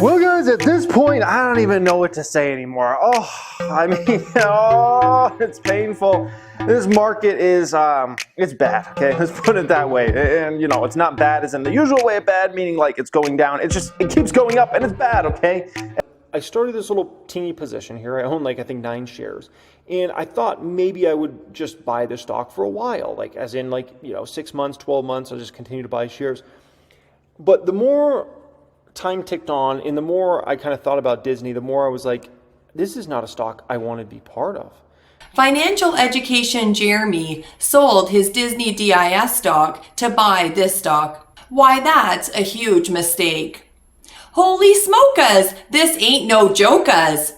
Well, guys, at this point, I don't even know what to say anymore. It's painful. This market is, it's bad, okay? Let's put it that way. And, it's not bad as in the usual way of bad, meaning like it's going down. It keeps going up and it's bad, okay? I started this little teeny position here. I own I think 9 shares. And I thought maybe I would just buy the stock for a while, 6 months, 12 months, I'll just continue to buy shares. But the more time ticked on and the more I kind of thought about Disney, the more I was like, this is not a stock I want to be part of. Financial education Jeremy sold his Disney DIS stock to buy this stock. Why, that's a huge mistake. Holy smokas, this ain't no jokas.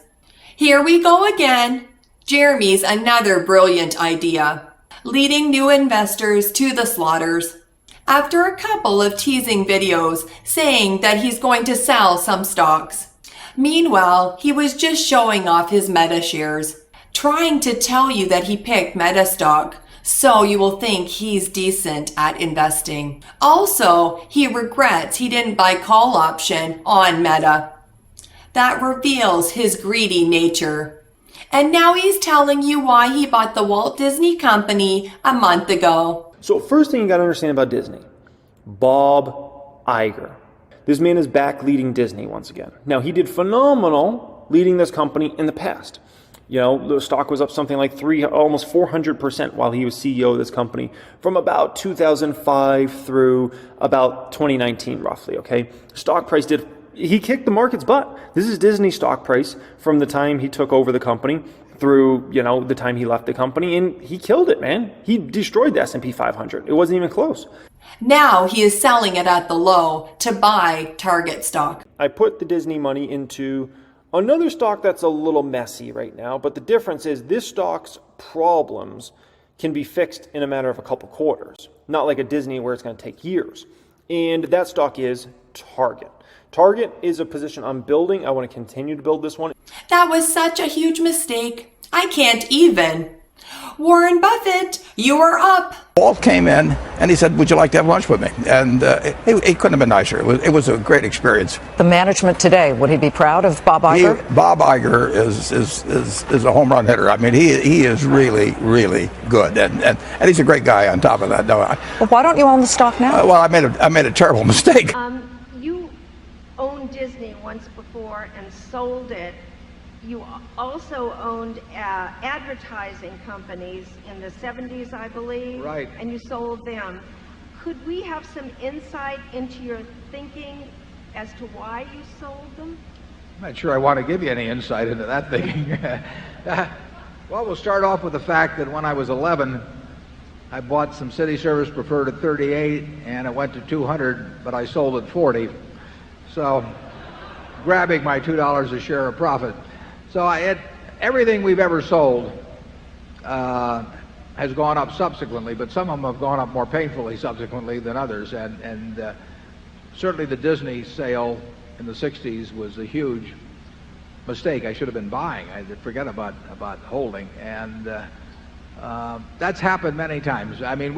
Here we go again. Jeremy's another brilliant idea, leading new investors to the slaughters. After a couple of teasing videos saying that he's going to sell some stocks. Meanwhile, he was just showing off his Meta shares, trying to tell you that he picked Meta stock, so you will think he's decent at investing. Also, he regrets he didn't buy call option on Meta. That reveals his greedy nature. And now he's telling you why he bought the Walt Disney Company a month ago. So first thing you got to understand about Disney, Bob Iger. This man is back leading Disney once again. Now, he did phenomenal leading this company in the past. The stock was up something like almost 400% while he was CEO of this company from about 2005 through about 2019, roughly, okay? Stock price he kicked the market's butt. This is Disney's stock price from the time he took over the company through, the time he left the company, and he killed it, man. He destroyed the S&P 500. It wasn't even close. Now he is selling it at the low to buy Target stock. I put the Disney money into another stock that's a little messy right now, but the difference is this stock's problems can be fixed in a matter of a couple quarters, not like a Disney where it's going to take years. And that stock is Target. Target is a position I'm building. I want to continue to build this one. That was such a huge mistake. I can't even. Warren Buffett, you are up. Walt came in and he said, would you like to have lunch with me? And it couldn't have been nicer. It was a great experience. The management today, would he be proud of Bob Iger? Bob Iger is a home run hitter. I mean, he is really, really good. And he's a great guy on top of that. Well, why don't you own the stock now? Well, I made a terrible mistake. You owned Disney once before and sold it. You also owned advertising companies in the 70s, I believe. Right. And you sold them. Could we have some insight into your thinking as to why you sold them? I'm not sure I want to give you any insight into that thinking. Well, we'll start off with the fact that when I was 11, I bought some city service preferred at 38, and it went to 200, but I sold at 40. So, grabbing my $2 a share of profit. So everything we've ever sold has gone up subsequently, but some of them have gone up more painfully subsequently than others. And certainly the Disney sale in the 60s was a huge mistake. I should have been buying. I forget about holding. And that's happened many times. I mean,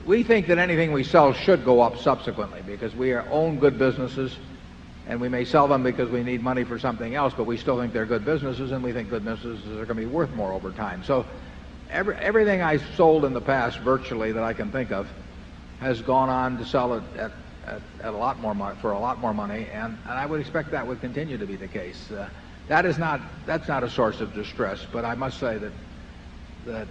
we think that anything we sell should go up subsequently because we own good businesses. And we may sell them because we need money for something else, but we still think they're good businesses, and we think good businesses are going to be worth more over time. So everything I sold in the past, virtually, that I can think of, has gone on to sell it at a lot more money, for a lot more money, and I would expect that would continue to be the case. That's not a source of distress, but I must say that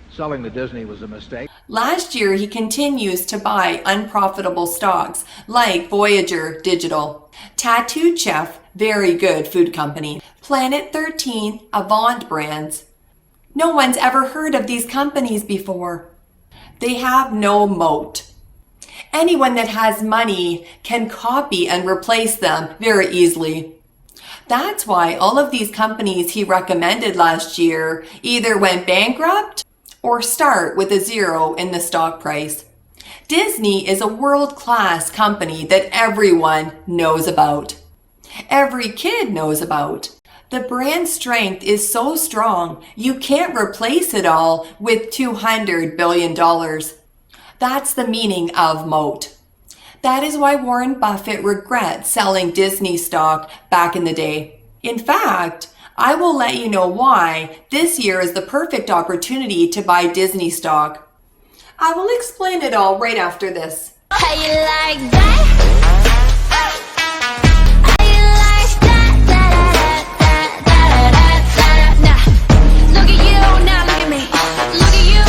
selling to Disney was a mistake. Last year, he continues to buy unprofitable stocks like Voyager Digital, Tattooed Chef, very good food company, Planet 13, Avant Brands. No one's ever heard of these companies before. They have no moat. Anyone that has money can copy and replace them very easily. That's why all of these companies he recommended last year either went bankrupt or start with a zero in the stock price. Disney is a world-class company that everyone knows about. Every kid knows about. The brand strength is so strong, you can't replace it all with $200 billion. That's the meaning of moat. That is why Warren Buffett regrets selling Disney stock back in the day. In fact, I will let you know why this year is the perfect opportunity to buy Disney stock. I will explain it all right after this. How you like that? How you like that? Nah. Look at you, now look at me. Look at you.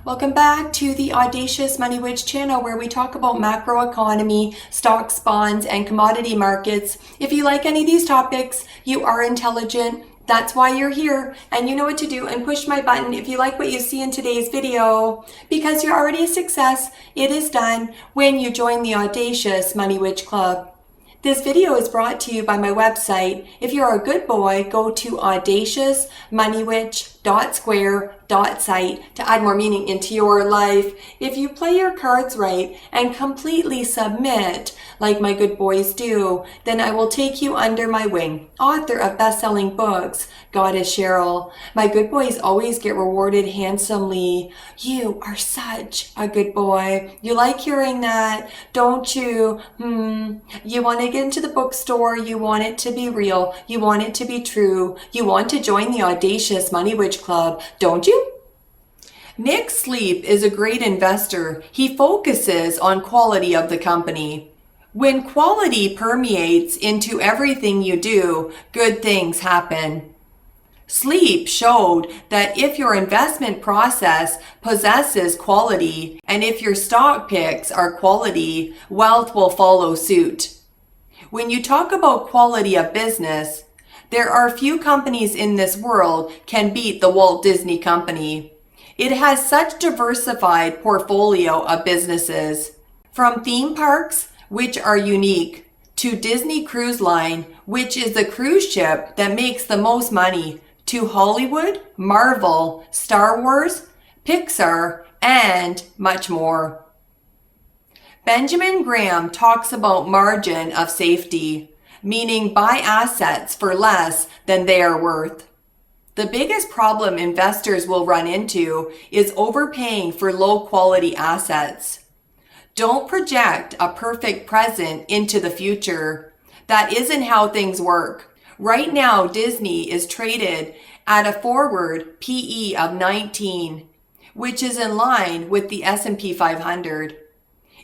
Welcome back to the Audacious Money Witch channel, where we talk about macroeconomy, stocks, bonds, and commodity markets. If you like any of these topics, you are intelligent. That's why you're here, and you know what to do, and push my button if you like what you see in today's video, because you're already a success. It is done when you join the Audacious Money Witch Club. This video is brought to you by my website. If you're a good boy, go to audaciousmoneywitch.square.site to add more meaning into your life. If you play your cards right and completely submit like my good boys do, then I will take you under my wing. Author of best-selling books, Goddess Cheryl. My good boys always get rewarded handsomely. You are such a good boy. You like hearing that, don't you? You want to get into the bookstore. You want it to be real. You want it to be true. You want to join the Audacious Money Witch Club, don't you? Nick Sleep is a great investor. He focuses on quality of the company. When quality permeates into everything you do, good things happen. Sleep showed that if your investment process possesses quality, and if your stock picks are quality, wealth will follow suit. When you talk about quality of business, there are few companies in this world can beat the Walt Disney Company. It has such diversified portfolio of businesses, from theme parks, which are unique, to Disney Cruise Line, which is the cruise ship that makes the most money, to Hollywood, Marvel, Star Wars, Pixar, and much more. Benjamin Graham talks about margin of safety, meaning buy assets for less than they are worth. The biggest problem investors will run into is overpaying for low quality assets. Don't project a perfect present into the future. That isn't how things work. Right now, Disney is traded at a forward PE of 19, which is in line with the S&P 500.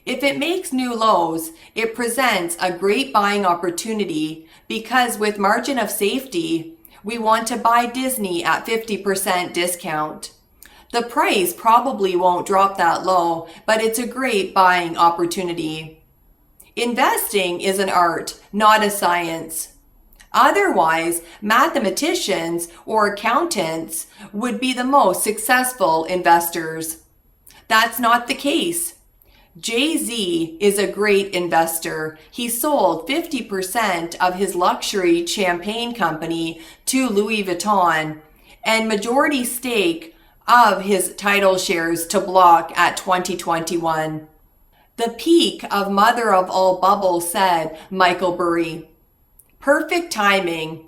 If it makes new lows, it presents a great buying opportunity, because with margin of safety, we want to buy Disney at 50% discount. The price probably won't drop that low, but it's a great buying opportunity. Investing is an art, not a science. Otherwise, mathematicians or accountants would be the most successful investors. That's not the case. Jay-Z is a great investor. He sold 50% of his luxury champagne company to Louis Vuitton, and majority stake of his title shares to Block at 2021. The peak of mother of all bubbles, said Michael Burry. Perfect timing.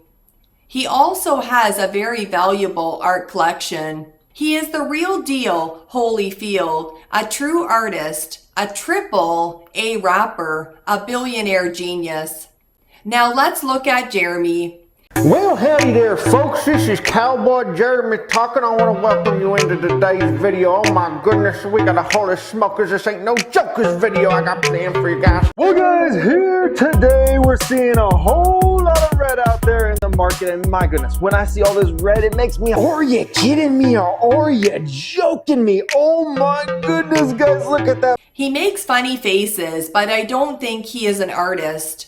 He also has a very valuable art collection. He is the real deal Holyfield, a true artist, a triple A rapper, a billionaire genius. Now let's look at Jeremy. Well, howdy there, folks. This is Cowboy Jeremy talking. I want to welcome you into today's video. Oh my goodness, we got a holy smokers. This ain't no jokers video I got planned for you guys. Well, guys, here today we're seeing a whole lot of red out there in the market, and my goodness, when I see all this red, it makes me, are you kidding me or are you joking me? Oh my goodness, guys, look at that. He makes funny faces, but I don't think he is an artist.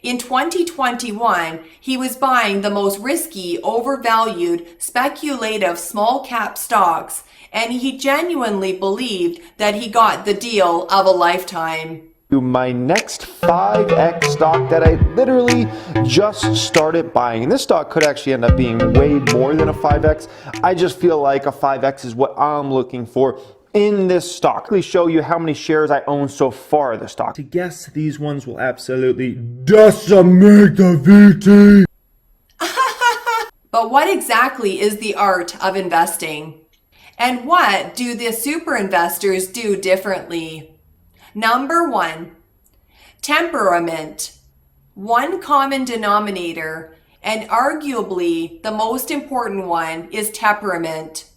In 2021, he was buying the most risky, overvalued, speculative small cap stocks, and he genuinely believed that he got the deal of a lifetime. My next 5x stock that I literally just started buying. And this stock could actually end up being way more than a 5x. I just feel like a 5x is what I'm looking for in this stock. Let me show you how many shares I own so far of the stock. To guess, these ones will absolutely decimate the VT. But what exactly is the art of investing? And what do the super investors do differently? Number one, Temperament. One common denominator, and arguably the most important one, is temperament.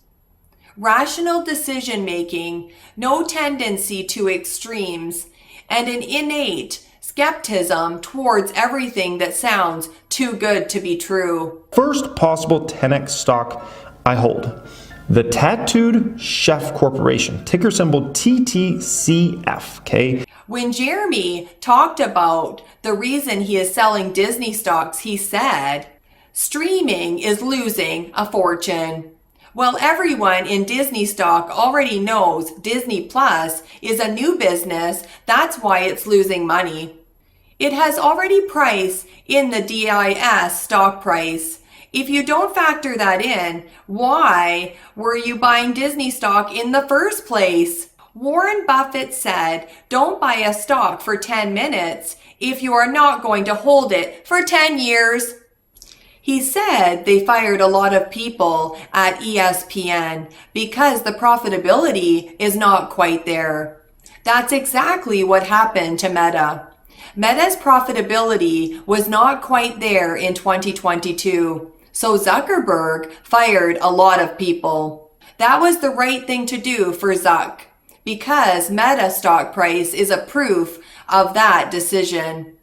Rational decision making, no tendency to extremes, and an innate skepticism towards everything that sounds too good to be true. First possible 10x stock I hold. The Tattooed Chef Corporation, ticker symbol TTCF, okay? When Jeremy talked about the reason he is selling Disney stocks, he said, streaming is losing a fortune. Well, everyone in Disney stock already knows Disney Plus is a new business. That's why it's losing money. It has already priced in the DIS stock price. If you don't factor that in, why were you buying Disney stock in the first place? Warren Buffett said, don't buy a stock for 10 minutes if you are not going to hold it for 10 years. He said they fired a lot of people at ESPN because the profitability is not quite there. That's exactly what happened to Meta. Meta's profitability was not quite there in 2022, so Zuckerberg fired a lot of people. That was the right thing to do for Zuck, because Meta stock price is a proof of that decision.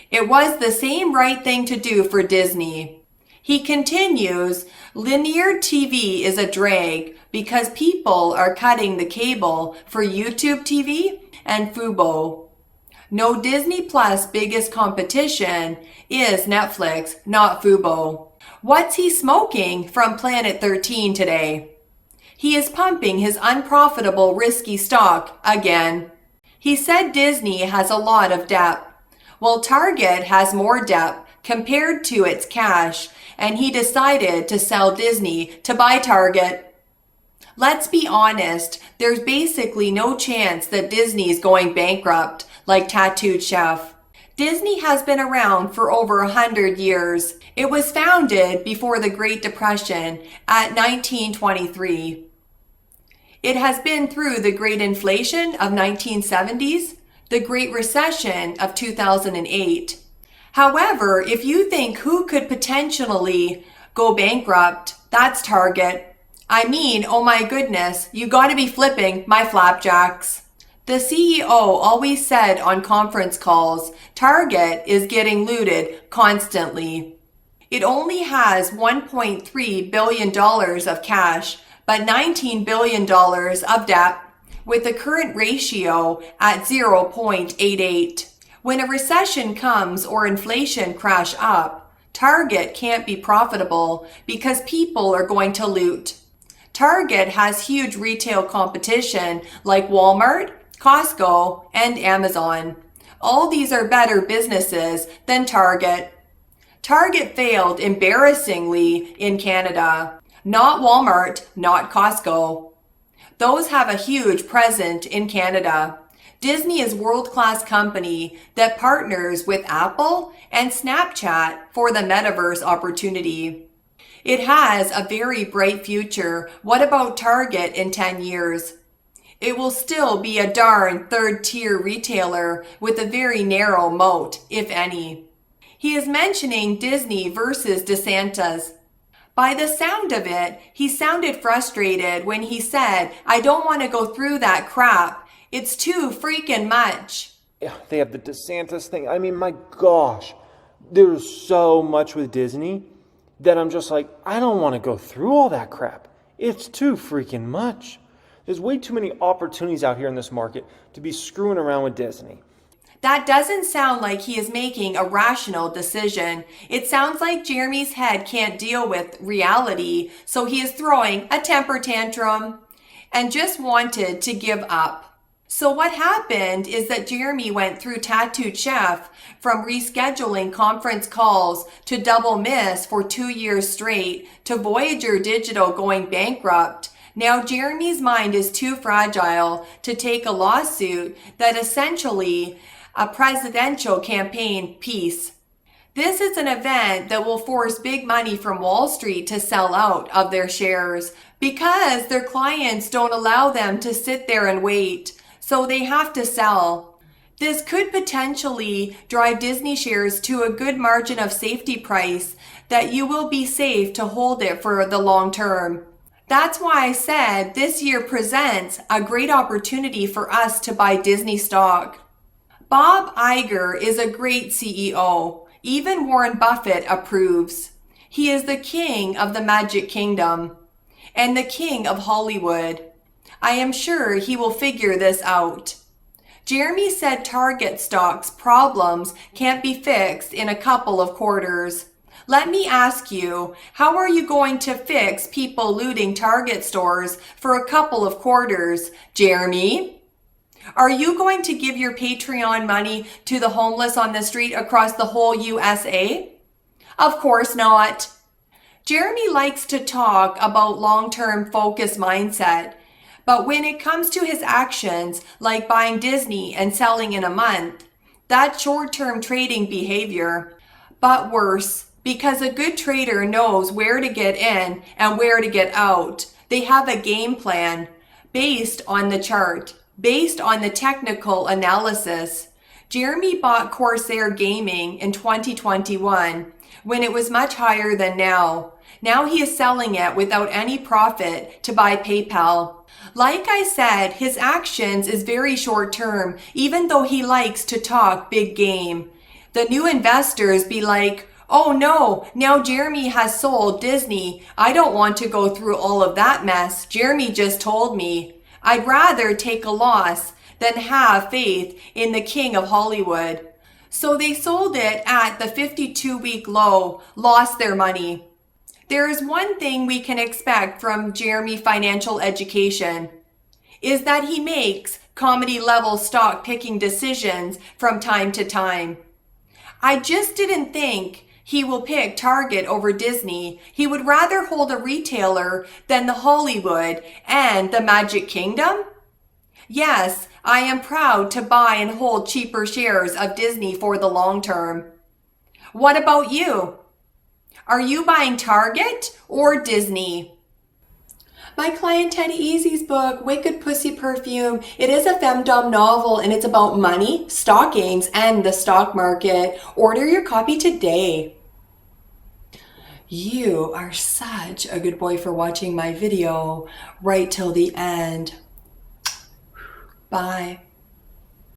It was the same right thing to do for Disney. He continues, linear TV is a drag because people are cutting the cable for YouTube TV and Fubo. No, Disney Plus' biggest competition is Netflix, not Fubo. What's he smoking from Planet 13 today? He is pumping his unprofitable, risky stock again. He said Disney has a lot of debt. Well, Target has more debt compared to its cash, and he decided to sell Disney to buy Target. Let's be honest, there's basically no chance that Disney is going bankrupt like Tattooed Chef. Disney has been around for over 100 years. It was founded before the Great Depression at 1923. It has been through the Great Inflation of 1970s, the Great Recession of 2008. However, if you think who could potentially go bankrupt, that's Target. I mean, oh my goodness, you gotta be flipping my flapjacks. The CEO always said on conference calls, Target is getting looted constantly. It only has $1.3 billion of cash, but $19 billion of debt, with the current ratio at 0.88. When a recession comes or inflation crash up, Target can't be profitable because people are going to loot. Target has huge retail competition like Walmart, Costco, and Amazon. All these are better businesses than Target. Target failed embarrassingly in Canada. Not Walmart, not Costco. Those have a huge presence in Canada. Disney is a world-class company that partners with Apple and Snapchat for the metaverse opportunity. It has a very bright future. What about Target in 10 years? It will still be a darn third-tier retailer with a very narrow moat, if any. He is mentioning Disney versus DeSantis. By the sound of it, he sounded frustrated when he said, I don't want to go through that crap. It's too freaking much. Yeah, they have the DeSantis thing. I mean, my gosh, there's so much with Disney that I'm just like, I don't want to go through all that crap. It's too freaking much. There's way too many opportunities out here in this market to be screwing around with Disney. That doesn't sound like he is making a rational decision. It sounds like Jeremy's head can't deal with reality, so he is throwing a temper tantrum and just wanted to give up. So what happened is that Jeremy went through Tattooed Chef from rescheduling conference calls to double miss for 2 years straight to Voyager Digital going bankrupt. Now Jeremy's mind is too fragile to take a lawsuit that essentially a presidential campaign piece. This is an event that will force big money from Wall Street to sell out of their shares because their clients don't allow them to sit there and wait. So they have to sell. This could potentially drive Disney shares to a good margin of safety price that you will be safe to hold it for the long term. That's why I said this year presents a great opportunity for us to buy Disney stock. Bob Iger is a great CEO. Even Warren Buffett approves. He is the king of the Magic Kingdom and the king of Hollywood. I am sure he will figure this out. Jeremy said Target stock's problems can't be fixed in a couple of quarters. Let me ask you, how are you going to fix people looting Target stores for a couple of quarters, Jeremy? Are you going to give your Patreon money to the homeless on the street across the whole USA? Of course not. Jeremy likes to talk about long-term focus mindset, but when it comes to his actions, like buying Disney and selling in a month, that's short-term trading behavior. But worse, because a good trader knows where to get in and where to get out. They have a game plan based on the chart, based on the technical analysis. Jeremy bought Corsair Gaming in 2021 when it was much higher than now. Now he is selling it without any profit to buy PayPal. Like I said, his actions is very short term, even though he likes to talk big game. The new investors be like, oh no, now Jeremy has sold Disney. I don't want to go through all of that mess. Jeremy just told me. I'd rather take a loss than have faith in the king of Hollywood. So they sold it at the 52-week low, lost their money. There is one thing we can expect from Jeremy financial education, is that he makes comedy level stock picking decisions from time to time. I just didn't think he will pick Target over Disney. He would rather hold a retailer than the Hollywood and the Magic Kingdom. Yes, I am proud to buy and hold cheaper shares of Disney for the long term. What about you? Are you buying Target or Disney? My client Teddy Eazzy's book, Wicked Pussy Perfume, it is a femdom novel and it's about money, stock gains, and the stock market. Order your copy today. You are such a good boy for watching my video right till the end. Bye.